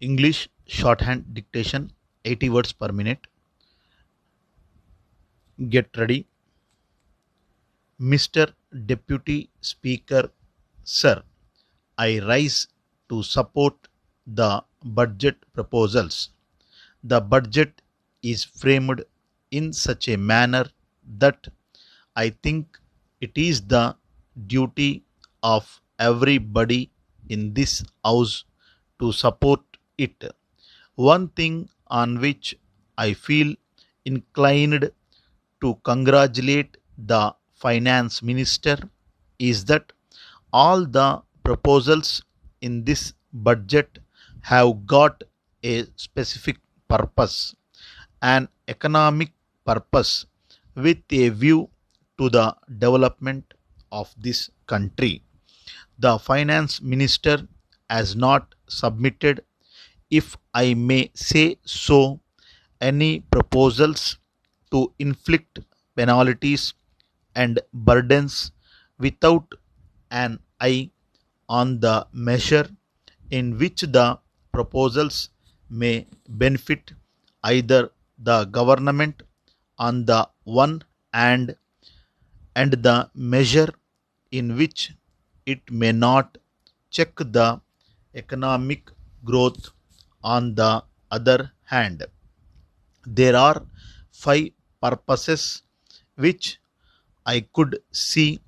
English shorthand dictation 80 words per minute. Get ready. Mr. Deputy Speaker, Sir, I rise to support the budget proposals. The budget is framed in such a manner that I think it is the duty of everybody in this house to support it. One thing on which I feel inclined to congratulate the finance minister is that all the proposals in this budget have got a specific purpose, an economic purpose, with a view to the development of this country. The finance minister has not submitted, if I may say so, any proposals to inflict penalties and burdens without an eye on the measure in which the proposals may benefit either the government on the one hand and the measure in which it may not check the economic growth on the other hand. There are five purposes which I could see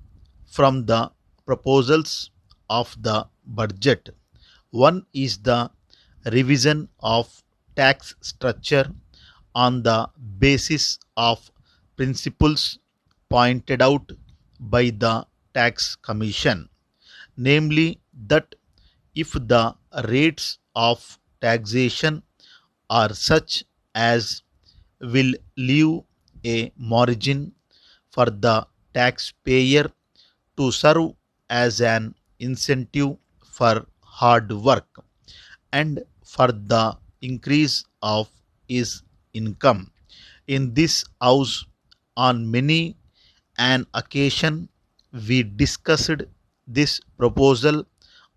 from the proposals of the budget. One is the revision of tax structure on the basis of principles pointed out by the tax commission, namely that if the rates of taxation are such as will leave a margin for the taxpayer to serve as an incentive for hard work and for the increase of his income. In this house, on many an occasion, we discussed this proposal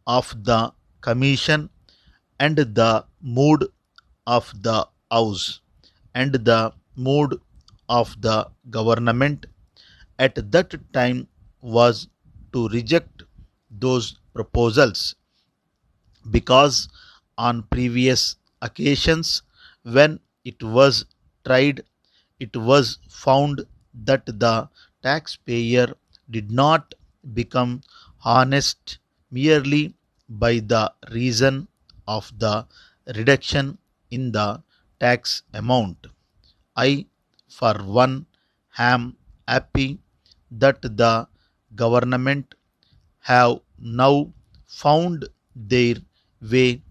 of the commission and the mood of the house and the mood of the government at that time was to reject those proposals, because on previous occasions when it was tried, it was found that the taxpayer did not become honest merely by the reason of the reduction in the tax amount. I, for one, am happy that the government have now found their way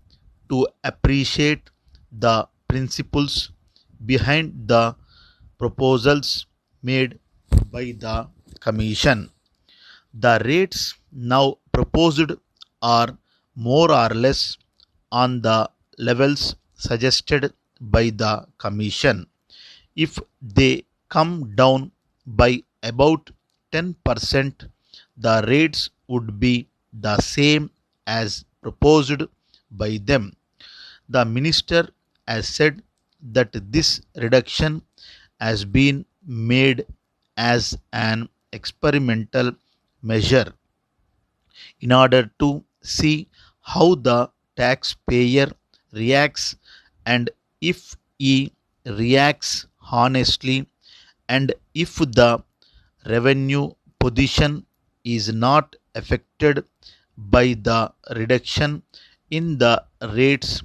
to appreciate the principles behind the proposals made by the commission. The rates now proposed are more or less on the levels suggested by the commission. If they come down by about 10%, the rates would be the same as proposed by them. The minister has said that this reduction has been made as an experimental measure in order to see how the taxpayer reacts, and if he reacts honestly, and if the revenue position is not affected by the reduction in the rates,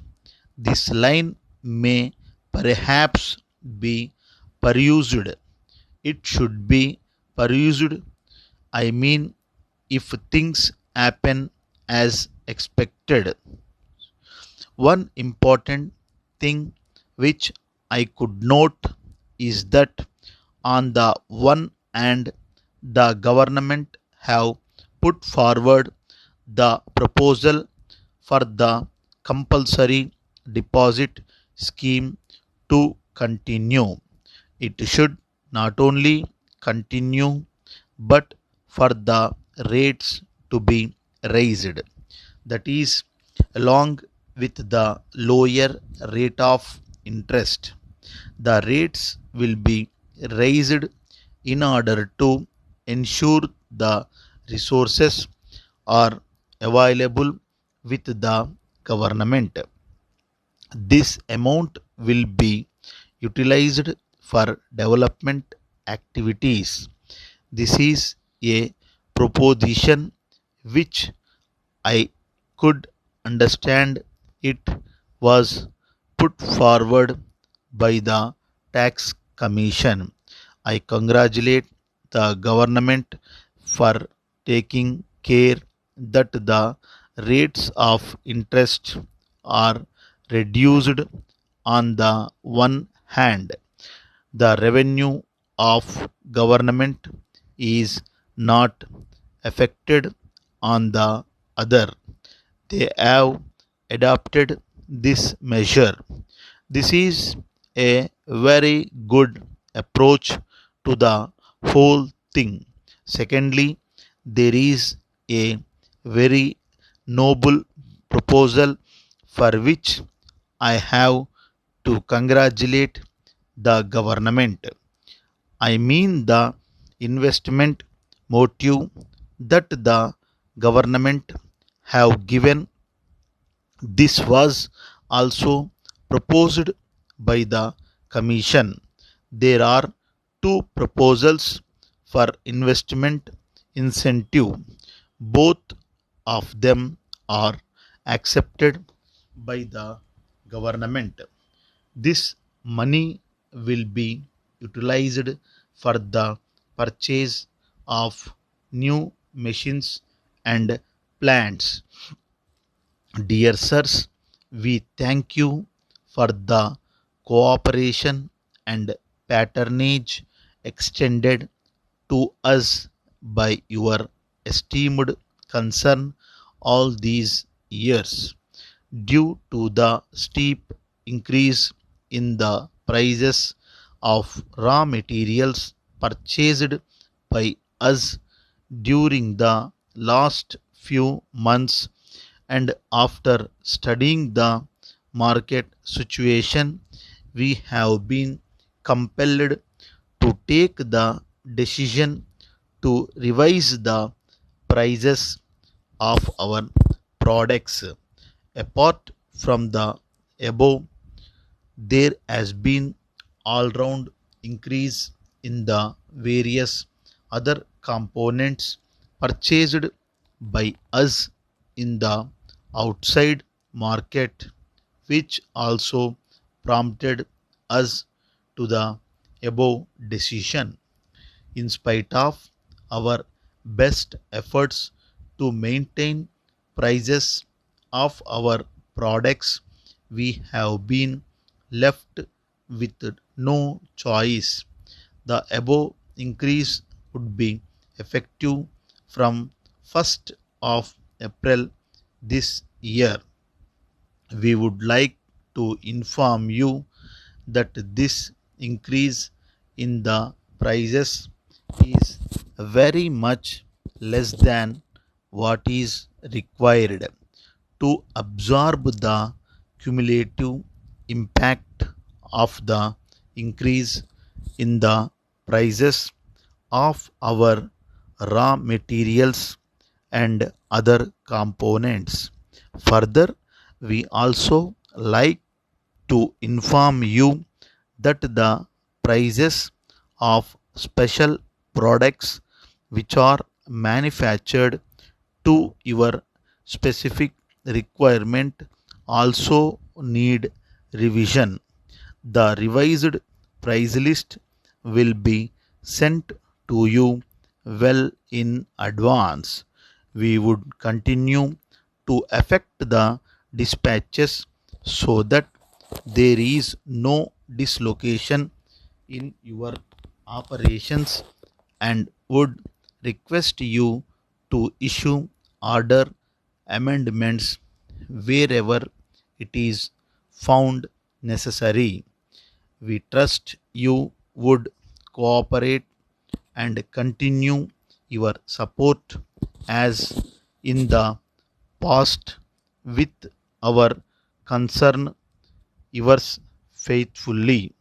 this line may perhaps be perused. It should be perused, I mean, if things happen as expected. One important thing which I could note is that on the one hand, the government have put forward the proposal for the compulsory deposit scheme to continue. It should not only continue but for the rates to be raised. That is, along with the lower rate of interest. The rates will be raised in order to ensure the resources are available with the government. This amount will be utilized for development activities. This is a proposition which I could understand. It was put forward by the tax commission. I congratulate the government for taking care that the rates of interest are reduced. On the one hand, the revenue of government is not affected. On the other, they have adopted this measure. This is a very good approach to the whole thing. Secondly, there is a very noble proposal for which I have to congratulate the government. I mean the investment motive that the government have given. This was also proposed by the Commission. There are two proposals for investment incentive. Both of them are accepted by the government. This money will be utilized for the purchase of new machines and plants. Dear sirs, we thank you for the cooperation and patronage extended to us by your esteemed concern all these years. Due to the steep increase in the prices of raw materials purchased by us during the last few months, and after studying the market situation, we have been compelled to take the decision to revise the prices of our products. Apart from the above, there has been all round increase in the various other components purchased by us in the outside market, which also prompted us to the above decision. In spite of our best efforts to maintain prices of our products, we have been left with no choice. The above increase would be effective from 1st of April this year. We would like to inform you that this increase in the prices is very much less than what is required to absorb the cumulative impact of the increase in the prices of our raw materials and other components. Further, we also like to inform you that the prices of special products which are manufactured to your specific requirement also need revision. The revised price list will be sent to you well in advance. We would continue to effect the dispatches so that there is no dislocation in your operations, and would request you to issue order amendments wherever it is found necessary. We trust you would cooperate and continue your support as in the past with our concern yours faithfully.